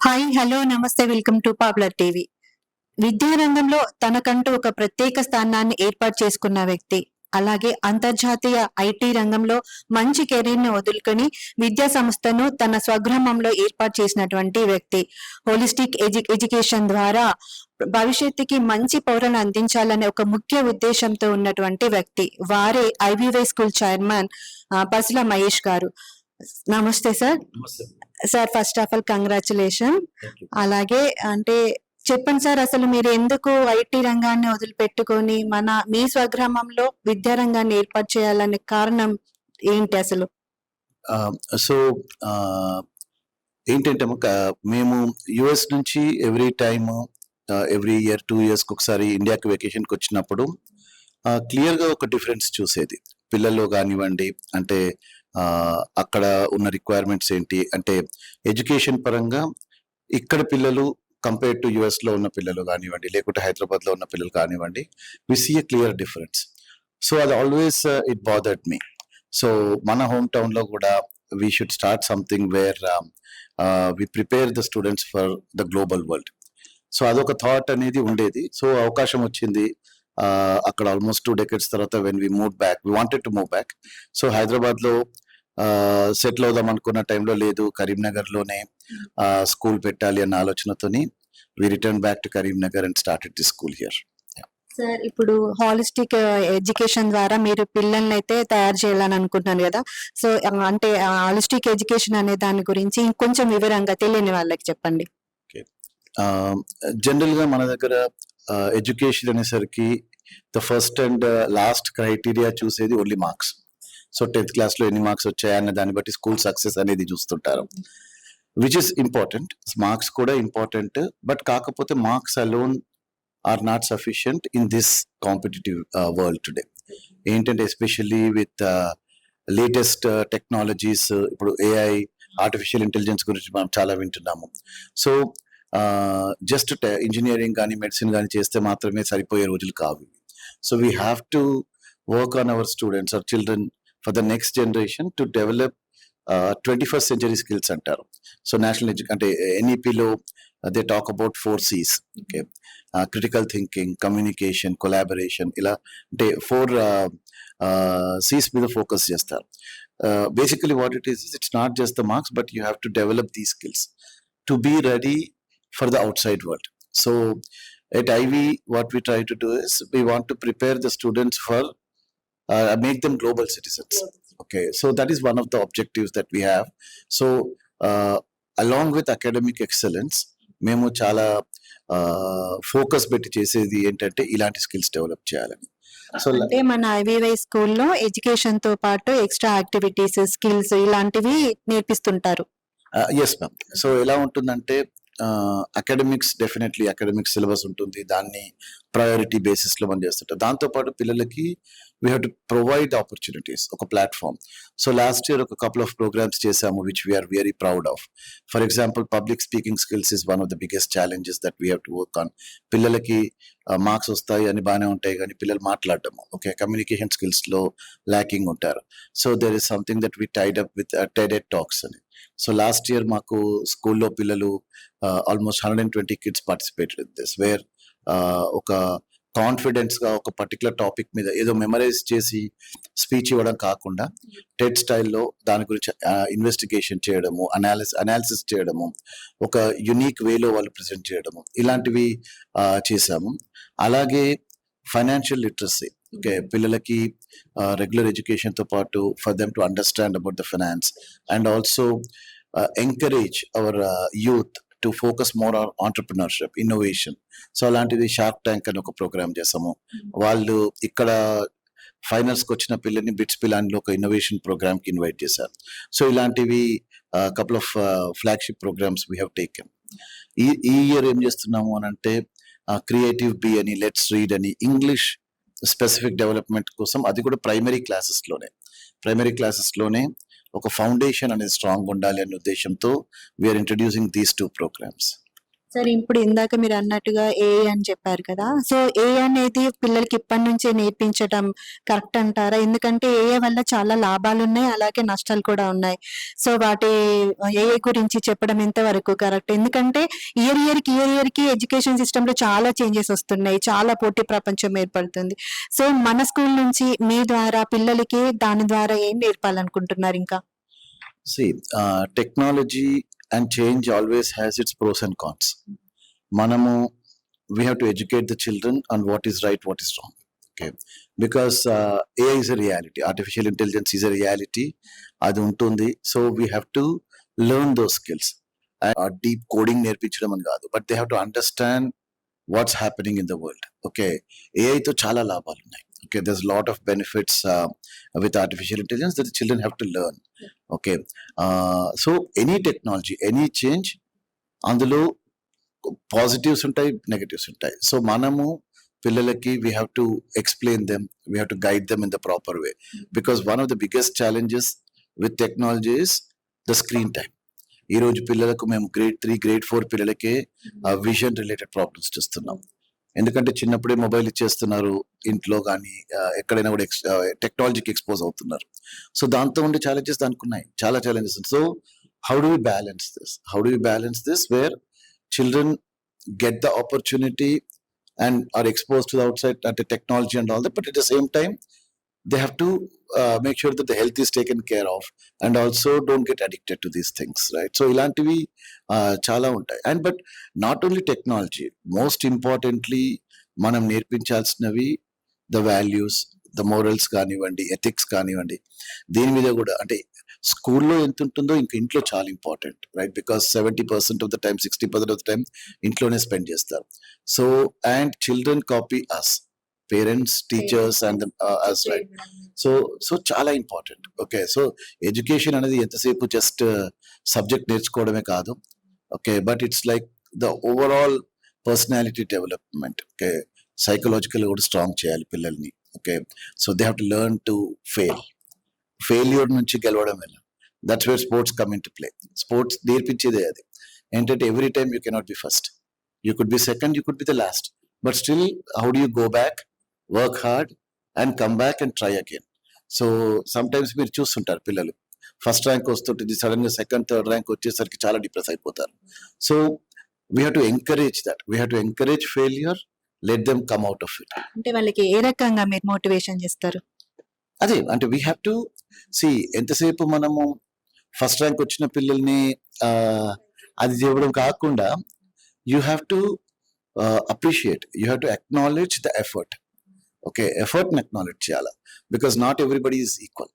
Hi, hello, నమస్తే. Welcome to popular TV. విద్యారంగంలో తనకంటూ ఒక ప్రత్యేక స్థానాన్ని ఏర్పాటు చేసుకున్న వ్యక్తి, అలాగే అంతర్జాతీయ ఐటీ రంగంలో మంచి కెరీర్ ని వదులుకొని విద్యా సంస్థను తన స్వగ్రామంలో ఏర్పాటు చేసినటువంటి వ్యక్తి. హోలిస్టిక్ ఎడ్యుకేషన్ ద్వారా భవిష్యత్తుకి మంచి పౌరులను అందించాలనే ఒక ముఖ్య ఉద్దేశంతో ఉన్నటువంటి వ్యక్తి. వారే ఐబీవై స్కూల్ చైర్మన్ పసుల మహేష్ గారు. నమస్తే sir. Sir, first of all congratulation. అలాగే అంటే చెప్పండి సార్, అసలు మీరు ఎందుకు ఐటీ రంగాన్ని వదిలిపెట్టుకొని మీ స్వగ్రామంలో విద్యా రంగాన్ని ఏర్పాటు చేయాలనే కారణం ఏంటి అసలు? సో ఏంటంటే మేము యుఎస్ నుంచి ఎవ్రీ ఇయర్ 2 years ఒకసారి ఇండియాకి వెకేషన్కి వచ్చినప్పుడు క్లియర్గా ఒక డిఫరెన్స్ చూసేది పిల్లల్లో కానివ్వండి. అంటే అక్కడ ఉన్న రిక్వైర్మెంట్స్ ఏంటి అంటే ఎడ్యుకేషన్ పరంగా ఇక్కడ పిల్లలు కంపేర్ టు యుఎస్లో ఉన్న పిల్లలు కానివ్వండి, లేకుంటే హైదరాబాద్లో ఉన్న పిల్లలు కానివ్వండి, we see a clear difference. So అది always it bothered me. So మన హోమ్ టౌన్లో కూడా we should start something where we prepare the students for the global world. So అదొక థాట్ అనేది ఉండేది. సో అవకాశం వచ్చింది అక్కడ ఆల్మోస్ట్ 2 decades తర్వాత when we wanted to move back. So హైదరాబాద్లో సెటిల్ అవుదాం అనుకున్న టైంలో లేదు, కరీంనగర్లోనే స్కూల్ పెట్టాలి అన్న ఆలోచనతోని we return back to Karimnagar and started the school here. Sir, ఇప్పుడు హాలిస్టిక్ ఎడ్యుకేషన్ ద్వారా మీరు పిల్లల్ని అయితే తయారు చేయాలని అనుకుంటున్నాను కదా. సో అంటే హాలిస్టిక్ ఎడ్యుకేషన్ అనే దాని గురించి ఇంకొంచెం వివరంగా తెలియని వాళ్ళకి చెప్పండి. జనరల్గా మన దగ్గర ఎడ్యుకేషన్ అనేసరికి the first and last criteria చూసేది ఓన్లీ మార్క్స్. సో 10th క్లాస్లో ఎన్ని మార్క్స్ వచ్చాయన్న దాన్ని బట్టి స్కూల్ సక్సెస్ అనేది చూస్తుంటారు, విచ్ ఇస్ ఇంపార్టెంట్. మార్క్స్ కూడా ఇంపార్టెంట్, బట్ కాకపోతే marks alone are not sufficient in this competitive world today. ఏంటంటే ఎస్పెషల్లీ విత్ లేటెస్ట్ టెక్నాలజీస్, ఇప్పుడు ఏఐ, ఆర్టిఫిషియల్ ఇంటెలిజెన్స్ గురించి మనం చాలా వింటున్నాము. సో జస్ట్ ఇంజనీరింగ్ కానీ మెడిసిన్ కానీ చేస్తే మాత్రమే సరిపోయే రోజులు కావు. So we have to work on our students or children for the next generation to develop 21st century skills అంటారు. సో నేషనల్ అంటే ఎన్ఈపిలో they talk about 4 C's. Okay, critical thinking, communication, collaboration, ఇలా అంటే 4 C's మీద focus చేస్తారు. Basically what it is, it's not just the marks, but you have to develop the skills to be ready for the outside world. So at IV, what we try to do is we want to prepare the students for make them global citizens. Okay, so that is one of the objectives that we have. So along with academic excellence, మేము చాలా focus పెట్టి చేసేది ఏంటంటే ఇలాంటి skills develop చేయాలని. So అంటే మన IVY స్కూల్లో ఎడ్యుకేషన్ తో పాటు ఎక్స్ట్రా యాక్టివిటీస్, స్కిల్స్ ఇలాంటివి నేర్పిస్తుంటారు. Yes ma'am. సో ఎలా ఉంటుందంటే అకాడమిక్స్, డెఫినెట్లీ అకాడమిక్ సిలబస్ ఉంటుంది, దాన్ని ప్రయారిటీ బేసిస్ లో మనం చేస్తుంటాం. దాంతోపాటు పిల్లలకి we have to provide opportunities, ఒక ప్లాట్ఫామ్. సో లాస్ట్ ఇయర్ ఒక కపుల్ ఆఫ్ ప్రోగ్రామ్స్ చేసాము which we are very proud of. For example, public speaking skills is one of the biggest challenges that we have to work on. పిల్లలకి marks వస్తాయి అని బాగానే ఉంటాయి, కానీ పిల్లలు మాట్లాడటము, ఓకే, కమ్యూనికేషన్ స్కిల్స్ లో ల్యాకింగ్ ఉంటారు. So there is something that we tied up with TED talks అని. సో లాస్ట్ ఇయర్ మాకు స్కూల్లో పిల్లలు almost 120 kids participated in this, where ఒక కాన్ఫిడెన్స్ గా ఒక పర్టికులర్ టాపిక్ మీద ఏదో మెమరైజ్ చేసి స్పీచ్ ఇవ్వడం కాకుండా TED స్టైల్లో దాని గురించి ఇన్వెస్టిగేషన్ చేయడము, అనాలిసిస్ చేయడము, ఒక యునిక్ వేలో వాళ్ళు ప్రెజెంట్ చేయడము, ఇలాంటివి చేశాము. అలాగే ఫైనాన్షియల్ లిటరసీ, ఓకే, పిల్లలకి రెగ్యులర్ ఎడ్యుకేషన్ తో పాటు for them to understand about the finance and also encourage hour youth to focus more on entrepreneurship, innovation. So అలాంటిది షార్క్ ట్యాంక్ అని ఒక ప్రోగ్రామ్ చేసాము. వాళ్ళు ఇక్కడ ఫైనల్స్కి వచ్చిన పిల్లల్ని బిట్స్ పిలాన్లో ఒక ఇన్నోవేషన్ ప్రోగ్రామ్కి ఇన్వైట్ చేశారు. సో ఇలాంటివి couple of flagship programmes we have taken. ఈ ఇయర్ ఏం చేస్తున్నాము అని అంటే క్రియేటివ్ బి అని, లెట్స్ రీడ్ అని, ఇంగ్లీష్ స్పెసిఫిక్ డెవలప్మెంట్ కోసం, అది కూడా ప్రైమరీ క్లాసెస్లోనే ఒక ఫౌండేషన్ అనేది స్ట్రాంగ్ ఉండాలి అనే ఉద్దేశంతో వీఆర్ ఇంట్రడ్యూసింగ్ దీస్ 2 programs. సరే ఇప్పుడు ఇందాక మీరు అన్నట్టుగా ఏఐ అని చెప్పారు కదా! సో ఏఐ అనేది పిల్లలకి ఇప్పటి నుంచే నేర్పించటం కరెక్ట్ అంటారా? ఎందుకంటే ఏఐ వల్ల చాలా లాభాలున్నాయి. అలాగే నష్టాలు కూడా ఉన్నాయి. సో వాటి ఏఐ గురించి చెప్పడం ఎంతవరకు కరెక్ట్? ఎందుకంటే ఇయర్‌కి ఎడ్యుకేషన్ సిస్టమ్‌లో చాలా చేంజెస్ వస్తున్నాయి. చాలా పోటీ ప్రపంచం ఏర్పడుతుంది. సో మన స్కూల్ నుంచి మీ ద్వారా పిల్లలకి దాని ద్వారా ఏం నేర్పాలనుకుంటున్నారు ఇంకా? See, technology and change always has its pros and cons. మనము we have to educate the children on what is right, what is wrong. Okay, because AI is a reality. Artificial intelligence is a reality. అది ఉంటుంది. So we have to learn those skills. Deep coding నేర్పించడం అని కాదు, but they have to understand what's happening in the world. Okay, AI తో చాలా లాభాలు ఉన్నాయి. Okay, there's a lot of benefits with artificial intelligence that the children have to learn. Okay, so any technology, any change, అందులో positives ఉంటాయి, negatives ఉంటాయి. So మనము పిల్లలకి we have to explain them, we have to guide them in the proper way, because one of the biggest challenges with technology is the screen time. ఈ రోజు పిల్లలకు మేము grade 3, grade 4 పిల్లలకే vision related problems చూస్తున్నాం. ఎందుకంటే చిన్నప్పుడే mobile ఇచ్చేస్తున్నారు, ఇంట్లో కానీ ఎక్కడైనా కూడా టెక్నాలజీకి ఎక్స్పోజ్ అవుతున్నారు. సో దాంతో ఉండే ఛాలెంజెస్ దానికి ఉన్నాయి, చాలా challenges. So how do we balance this? How do we balance this where children get the opportunity and are exposed to the outside at the technology and all that, but at the same time they have to make sure that the health is taken care of and also don't get addicted to these things, right? So ilantivi chala untai. And but not only technology, most importantly manam నేర్పించాల్సినవి the values, the morals కానివ్వండి, ethics కానివ్వండి, దీని మీద కూడా అంటే స్కూల్లో ఎంత ఉంటుందో ఇంకా ఇంట్లో చాలా important, right? Because 70% of the time, 60% of the time ఇంట్లోనే స్పెండ్ చేస్తారు. So and children copy us, parents, teachers and us, right? So చాలా ఇంపార్టెంట్. ఓకే, సో ఎడ్యుకేషన్ అనేది ఎంతసేపు జస్ట్ సబ్జెక్ట్ నేర్చుకోవడమే కాదు. Okay, but it's like the overall personality development. Okay, psychological కూడా strong చేయాలి పిల్లల్ని. Okay, so they have to learn to failure నుంచి గెలవడం ఎలా, that's where sports come in to play. Sports నేర్పించేదే అది. ఏంటంటే every time you cannot be first, you could be second, you could be the last, but still how do you go back, work hard and come back and try again. So some times మీరు చూస్తుంటారు పిల్లలు first rank వస్తుంటుంది, sudden గా second, third rank వచ్చేసరికి చాలా depress అయిపోతారు. So we have to encourage that, we have to encourage failure, let them come out of it. అంటే వాళ్ళకి ఏ రకంగా మీరు మోటివేషన్ చేస్తారు? అదే అంటే వీ హ్యావ్ టు సి, ఎంతసేపు మనము ఫస్ట్ ర్యాంక్ వచ్చిన పిల్లల్ని అది చెప్పడం కాకుండా you have to appreciate, you have to acknowledge the effort. Okay, ఎఫర్ట్ని అక్నాలెడ్జ్ చేయాలి, because not everybody is equal.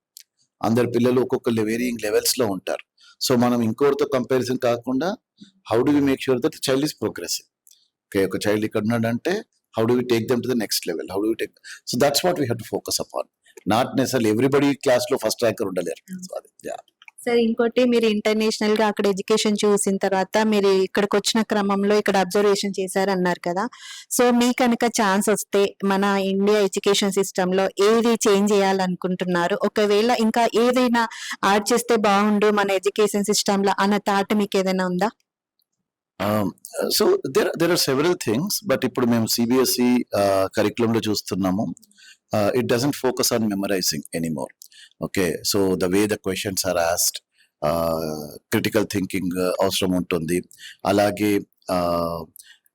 అందరు పిల్లలు ఒక్కొక్క వేరియింగ్ లెవెల్స్లో ఉంటారు. సో మనం ఇంకోరితో కంపారిజన్ కాకుండా how do we make sure that child is progressive. Okay, ఒక చైల్డ్ ఇక్కడ ఉన్నాడంటే how do we take them to the next level, how do we take, so that's what we have to focus upon, not necessarily everybody class lo first ranker ఉండలేరు. So అది సరే, ఇంకోటి మీరు international గా అక్కడ education చూసిన తర్వాత మీరు ఇక్కడికి వచ్చిన క్రమంలో ఇక్కడ అబ్జర్వేషన్ చేశారు అన్నారు కదా. సో మీ కనుక ఛాన్స్ వస్తే మన ఇండియా ఎడ్యుకేషన్ సిస్టమ్ లో ఏది చేంజ్ చేయాలనుకుంటున్నారు? ఒకవేళ ఇంకా ఏదైనా యాడ్ చేస్తే బాగుండు మన ఎడ్యుకేషన్ సిస్టమ్ లో అన్న థాట్ మీకు ఏదైనా ఉందా? So there are several things, but ఇప్పుడు మేము సిబిఎస్ఈ కరికులం లో చూస్తున్నాము. It doesn't focus on memorizing anymore. Okay, so the way the questions are asked, critical thinking అవసరం ఉంటుంది. అలాగే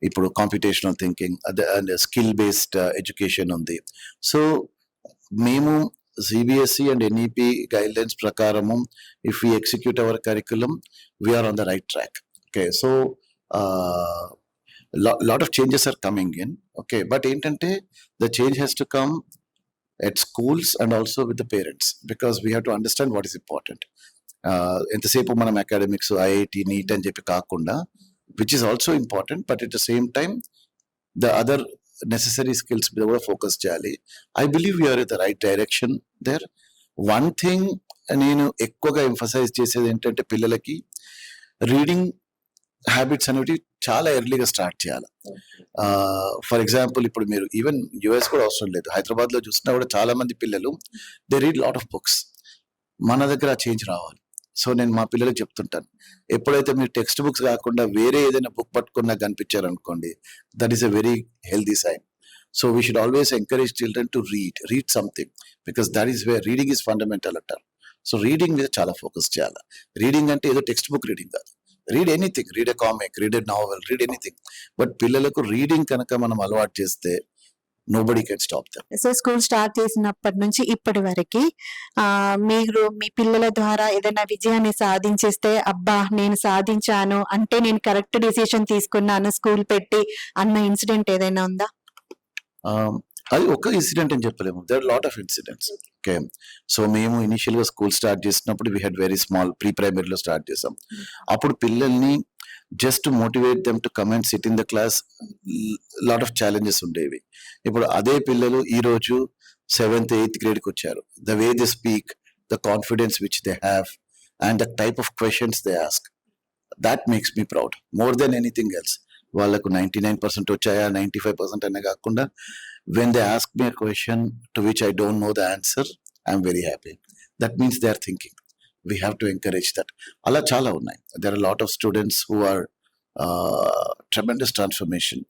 ఇప్పుడు computational thinking and skill based education ఉంది. సో మేము సిబిఎస్ఈ అండ్ ఎన్ఈపి గైడ్లైన్స్ ప్రకారము if we execute our curriculum, we're on the right track. Okay, so lot of changes are coming in. Okay, but ఏంటంటే the change has to come at schools and also with the parents, because we have to understand what is important. ఎంతసేపు మనం academics, IIT, neat అని చెప్పి కాకుండా, which is also important, but at the same time the other necessary skills మీద కూడా focus చేయాలి. I believe we are in the right direction there. One thing నేను ఎక్కువగా ఎంఫసైజ్ చేసేది ఏంటంటే పిల్లలకి రీడింగ్ హ్యాబిట్స్ అనేవి చాలా ఎర్లీగా స్టార్ట్ చేయాలి. ఫర్ ఎగ్జాంపుల్ ఇప్పుడు మీరు ఈవెన్ యుఎస్ కూడా అవసరం లేదు, హైదరాబాద్ లో చూసినా కూడా చాలా మంది పిల్లలు they read lot of books. మన దగ్గర చేంజ్ రావాలి. సో నేను మా పిల్లలకు చెప్తుంటాను, ఎప్పుడైతే మీరు టెక్స్ట్ బుక్స్ కాకుండా వేరే ఏదైనా బుక్ పట్టుకున్నా కనిపించారనుకోండి, that is a very healthy sign. So we should always encourage children to read something, because that is where reading is fundamental అంటారు. సో రీడింగ్ మీద చాలా ఫోకస్ చేయాలి. రీడింగ్ అంటే ఏదో టెక్స్ట్ బుక్ రీడింగ్ కాదు. Read anything, read a comic, read a novel, read anything. But పిల్లలకు reading కనుక మనం అలవాటు చేస్తే nobody can stop them. So school start చేసినప్పటి నుంచి ఇప్పటి వరకు మీరు మీ పిల్లల ద్వారా ఏదైనా విజయాన్ని సాధించేస్తే, అబ్బా నేను సాధించాను అంటే నేను కరెక్ట్ డిసిషన్ తీసుకున్నాను స్కూల్ పెట్టి అన్న ఇన్సిడెంట్ ఏదైనా ఉందా? అది ఒక ఇన్సిడెంట్ అని చెప్పలేము, there lot of incidents. Okay, so మేము ఇనిషియల్ గా స్కూల్ స్టార్ట్ చేసినప్పుడు we had very small, pre ప్రైమరీలో స్టార్ట్ చేసాం. అప్పుడు పిల్లల్ని just motivate them to come and sit in the class, lot of challenges ఉండేవి. ఇప్పుడు అదే పిల్లలు ఈ రోజు 7th 8th గ్రేడ్కి వచ్చారు. The way they speak, the confidence which they have, and the type of questions they ask, that makes me proud more than anything else. వాళ్ళకు 99% వచ్చాయా 95% అనే కాకుండా, when they ask me a question to which I don't know the answer, I'm very happy. That means they are thinking. We have to encourage that. Ala chala unnai. There are a lot of students who are tremendous transformation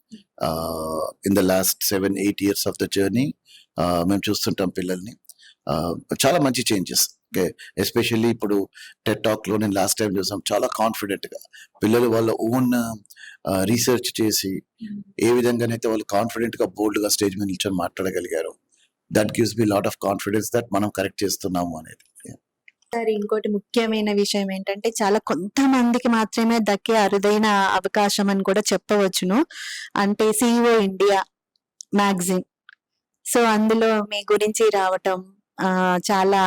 in the last 7-8 years of the journey. మేము చూస్తుంటాం పిల్లల్ని, చాలా మంచి changes. Okay, especially ఇప్పుడు TET talk లో నేను last time చూసాం, చాలా కాన్ఫిడెంట్ గా పిల్లలు వాళ్ళ ఓన్ రీసెర్చ్ చేసి ఏ విధంగానైతే వాళ్ళు కాన్ఫిడెంట్ గా బోల్డ్ గా స్టేజ్ మీద నిల్చొని మాట్లాడగలిగారు, that gives me lot of confidence that మనం కరెక్ట్ చేస్తున్నాము అనేది. సార్ ఇంకోటి ముఖ్యమైన విషయం ఏంటంటే, చాలా కొంతమందికి మాత్రమే దక్కే అరుదైన అవకాశం అని కూడా చెప్పవచ్చును, అంటే CEO ఇండియా మ్యాగజైన్. సో అందులో మీ గురించి రావటం చాలా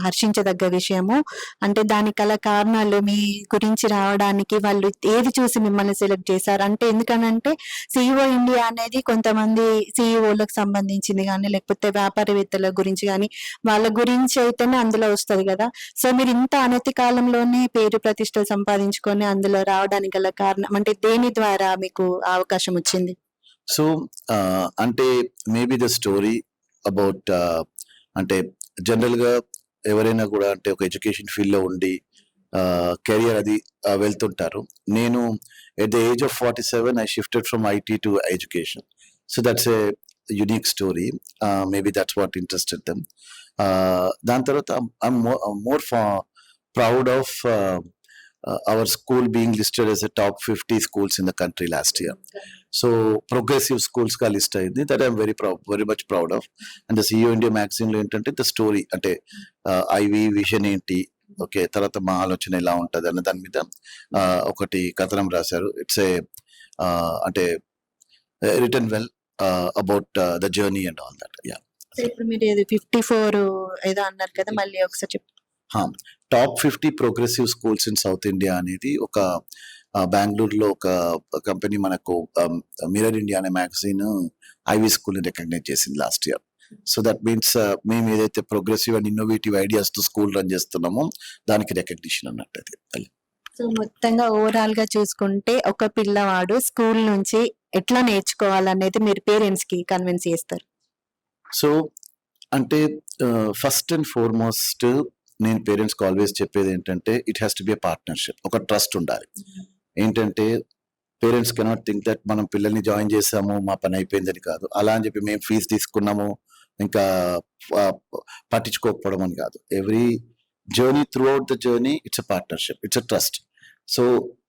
హర్షించదగ్గ విషయము. అంటే దానికి గల కారణాలు, మీ గురించి రావడానికి వాళ్ళు ఏది చూసి మిమ్మల్ని సెలెక్ట్ చేశారు అంటే, ఎందుకనంటే CEO ఇండియా అనేది కొంతమంది CEOలకు సంబంధించింది కానీ, లేకపోతే వ్యాపారవేత్తల గురించి కానీ, వాళ్ళ గురించి అయితేనే అందులో వస్తుంది కదా. సో మీరు ఇంత అనతి కాలంలోనే పేరు ప్రతిష్టలు సంపాదించుకొని అందులో రావడానికి గల కారణం అంటే దేని ద్వారా మీకు అవకాశం వచ్చింది? సో అంటే మేబీ ద స్టోరీ అబౌట్, అంటే జనరల్ గా ఎవరైనా కూడా అంటే ఒక ఎడ్యుకేషన్ ఫీల్డ్ లో ఉండి కెరియర్ అది వెళ్తుంటారు. నేను at the age of 47 I shifted from IT to education. So that's a unique story, maybe that's what interested them. దాని తర్వాత I'm more proud of our school being listed as a top 50 schools in the country last year. So progressive schools ka list ayindi, that I am very much proud of. And the CEO India magazine lo entante the story ante IV vision enti, okay, తర్వాత మా ఆలోచన ఎలా ఉంటది అన్న దాని మీద ఒకటి కథనం రాశారు. ఇట్స్ ఏ అంటే return well about the journey and all that. Yeah, ఇప్పుడు మీరు 54 ఏదో అన్నారు కదా, మళ్ళీ ఒకసారి చెప్పు. Top 50 progressive schools in south India అనేది ఒక బెంగళూరులో ఒక కంపెనీ మనకు మిర్రర్ ఇండియా అనే మ్యాగజైన్ ఐవీ స్కూల్ ని రికగ్నైజ్ చేసింది last year. So that means మేము ఏదైతే ప్రోగ్రెసివ్ అండ్ ఇన్నోవేటివ్ ఐడియాస్ తో స్కూల్ రన్ చేస్తున్నామో దానికి రికగ్నిషన్ అన్నట్టు అది. సో మొత్తంగా ఓవరాల్ గా చూసుకుంటే ఒక పిల్లవాడు స్కూల్ నుంచి ఎట్లా నేర్చుకోవాలనేది మీరు పేరెంట్స్ కి కన్విన్స్ చేస్తారు? సో అంటే ఫస్ట్ అండ్ ఫార్మోస్ట్ నేను పేరెంట్స్కి ఆల్వేస్ చెప్పేది ఏంటంటే, it has to be a partnership, ఒక ట్రస్ట్ ఉండాలి. ఏంటంటే పేరెంట్స్ కెనాట్ థింక్ దట్ మనం పిల్లల్ని జాయిన్ చేసాము మా పని అయిపోయిందని కాదు, అలా అని చెప్పి మేము ఫీజు తీసుకున్నాము ఇంకా పట్టించుకోకపోవడం అని కాదు. Every journey through out the journey it's a partnership, it's a trust. So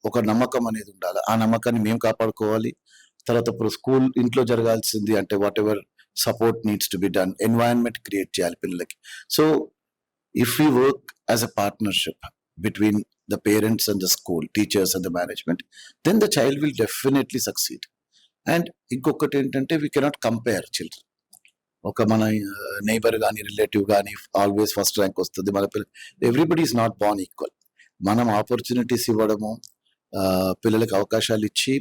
ఒక నమ్మకం అనేది ఉండాలి, ఆ నమ్మకాన్ని మేము కాపాడుకోవాలి. తర్వాత ఇప్పుడు స్కూల్ ఇంట్లో జరగాల్సింది అంటే what ever support needs to be done, environment create చేయాలి పిల్లలకి. So if we work as a partnership between the parents and the school, teachers and the management, then the child will definitely succeed. And ఇంకొకటి ఏంటంటే we cannot compare children. ఒక మన neighbour కానీ relative కానీ always first rank వస్తుంది మన పిల్లలు, everybody is not born equal. మనం ఆపర్చునిటీస్ ఇవ్వడము, పిల్లలకి అవకాశాలు ఇచ్చి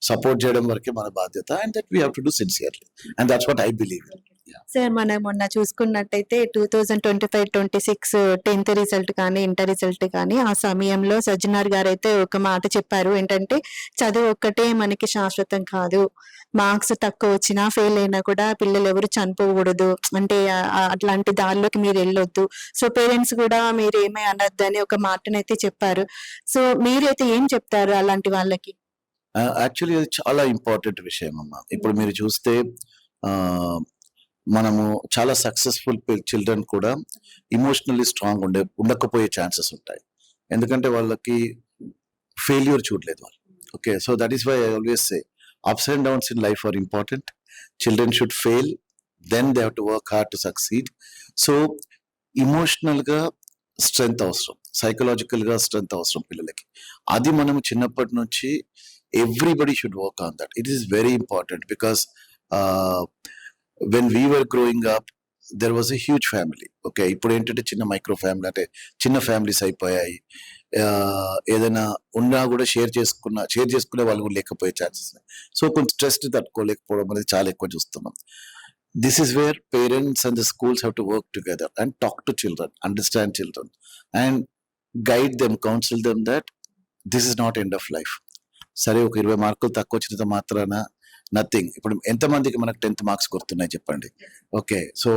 సపోర్ట్ చేయడం వరకే మన బాధ్యత, and that we have to do sincerely, and that's what I believe. Sir మనం మొన్న చూసుకున్నట్టయితే 2025-26 10th రిజల్ట్ కానీ ఇంటర్ రిజల్ట్ కానీ ఆ సమయంలో సజ్జనార్ గారు అయితే ఒక మాట చెప్పారు ఏంటంటే చదువు ఒక్కటే మనకి శాశ్వతం కాదు, మార్క్స్ తక్కువ వచ్చినా ఫెయిల్ అయినా కూడా పిల్లలు ఎవరు చనిపోకూడదు అంటే అట్లాంటి దారిలోకి మీరు వెళ్ళొద్దు, సో పేరెంట్స్ కూడా మీరు ఏమీ అనొద్దు అని ఒక మాటనైతే చెప్పారు. సో మీరైతే ఏం చెప్తారు అలాంటి వాళ్ళకి? యాక్చువల్లీ అది చాలా ఇంపార్టెంట్ విషయం అమ్మా. ఇప్పుడు మీరు చూస్తే మనము చాలా సక్సెస్ఫుల్ చిల్డ్రన్ కూడా ఇమోషనల్లీ స్ట్రాంగ్ ఉండకపోయే ఛాన్సెస్ ఉంటాయి. ఎందుకంటే వాళ్ళకి ఫెయిల్యూర్ చూడలేదు వాళ్ళు. Okay, so that is why I always say ups and downs in life are important. Children should fail, then they have to work hard to succeed. So emotional గా strength అవసరం, psychological గా strength అవసరం పిల్లలకి. అది మనం చిన్నప్పటి నుంచి everybody should work on that. It is very important because when we were growing up there was a huge family. Okay, ఇప్పుడు ఏంటంటే చిన్న మైక్రో ఫ్యామిలీ అంటే చిన్న ఫ్యామిలీస్ అయిపోయాయి. ఏదైనా ఉన్నా కూడా షేర్ చేసుకునే వాళ్ళు కూడా లేకపోయే ఛాన్సెస్. సో కొంచెం స్ట్రెస్ తట్టుకోలేకపోవడం అనేది చాలా ఎక్కువ చూస్తున్నాం. This is where parents and the schools have to work together and talk to children, understand children and guide them, counsel them that this is not end of life. సరే, ఒక 20 మార్కులు తక్కువ వచ్చినంత మాత్రాన నథింగ్. ఇప్పుడు ఎంతమందికి మనకు 10th మార్క్స్ గుర్తున్నాయి చెప్పండి? ఓకే, సో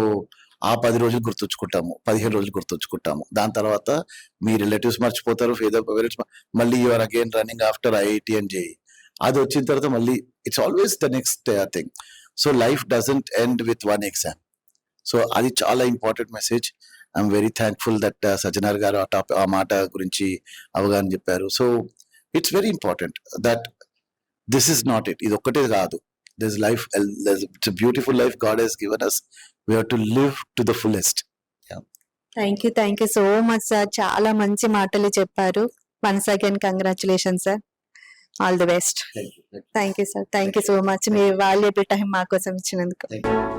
ఆ 10 రోజులు గుర్తుంచుకుంటాము, 15 రోజులు గుర్తుంచుకుంటాము. దాని తర్వాత మీ రిలేటివ్స్ మర్చిపోతారు, మళ్ళీ you are again running after IIT and JEE. అది వచ్చిన తర్వాత మళ్ళీ it's always the next thing. So life doesn't end with one exam. So అది చాలా important message. I'm very thankful that Sajjanar గారు ఆ మాట గురించి అవగాహన చెప్పారు. So it's very important that this is not it. ఇది ఒక్కటే కాదు. There's life, it's a beautiful life God has given us. We have to live to the fullest. Yeah. Thank you so much sir, చాలా మంచి మాటలు చెప్పారు. Once again congratulation sir, all the best. Thank you. Thank you sir, thank you so much me valuable time మా కోసం ఇచ్చినందుకు. Thank you.